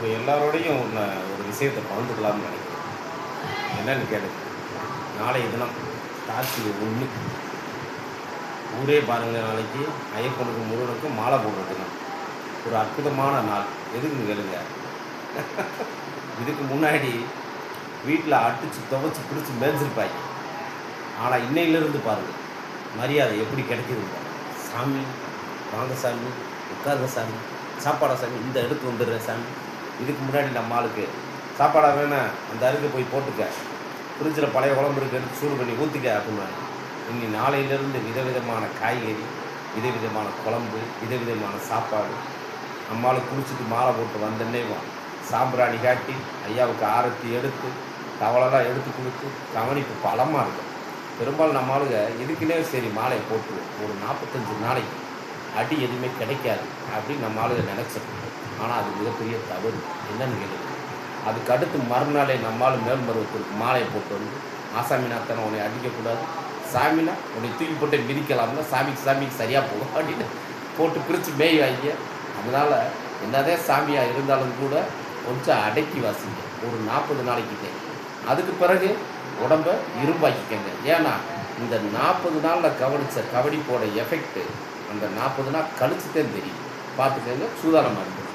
உங்கள் எல்லாரோடையும் நான் ஒரு விஷயத்தை பகிர்ந்துக்கலாம்னு நினைக்கிறேன். என்னன்னு கேளுங்க. நாளைய தினம் கார்த்திகை 1. ஊரே பாருங்கள், நாளைக்கு ஐயப்பனுக்கு முருகனுக்கும் மாலை போடுற தினம். ஒரு அற்புதமான நாள். எதுக்குன்னு கேளுங்க. இதுக்கு முன்னாடி வீட்டில் அடித்து துவைச்சி பிடிச்சி மேய்ஞ்சிருப்பாங்க. ஆனால் இன்னையிலிருந்து பாருங்கள் மரியாதை எப்படி கிடைக்குதுங்க. சாமி வாங்க சாமி, உட்காருங்க சாமி, சாப்பாடா சாமி, இந்த எடுத்து வந்துடுறேன் சாமி. இதுக்கு முன்னாடி நம்ம ஆளுக்கு சாப்பாடா வேணாம், அந்த அருகே போய் போட்டுக்க, ஃப்ரிட்ஜில் பழைய குழம்பு இருக்கு, எடுத்து சூடு பண்ணி ஊற்றிக்க அப்படின்னா. இன்னி நாளையிலேருந்து விதவிதமான காய்கறி, விதவிதமான குழம்பு, விதவிதமான சாப்பாடு. நம்மளுக்கு குளிச்சுட்டு மாலை போட்டு வந்தன்னே சாம்பிராணி காட்டி ஐயாவுக்கு ஆரத்தி எடுத்து தவளைலாம் எடுத்து கொடுத்து கவனிப்பு பலமாக இருக்கும். பெரும்பாலும் நம்ம ஆளுங்க இதுக்குன்னே சரி மாலையை போட்டு ஒரு 45 நாளைக்கு அடி எதுவுமே கிடைக்காது அப்படின்னு நம்ம ஆளுங்க நினச்சிருக்கோம். ஆனால் அது மிகப்பெரிய தவறு. என்னன்னு கேளுங்க. அதுக்கு அடுத்து மறுநாளே நம்மளால் மேல்மருவத்திற்கு மாலையை போட்டு வந்து ஆசாமினாத்தான உன்னை அடிக்கக்கூடாது, சாமினா உன்னை தூக்கி போட்டு மிதிக்கலாம்னா சாமிக்கு சரியாக போகும் அப்படின்னு போட்டு பிரித்து மேய் வாங்க. அதனால் என்னதே சாமியாக இருந்தாலும் கூட கொஞ்சம் அடக்கி வாசிங்க ஒரு 40 நாளைக்கிட்டே. அதுக்கு பிறகு உடம்ப இரும்பாக்கிக்கங்க. ஏன்னா இந்த 40 நாளில் கவனித்த கவனிப்போட எஃபெக்ட்டு அந்த 40 நாள் கழிச்சுதான் தெரியும். பார்த்துக்கங்க, சூதானமாக இருக்குது.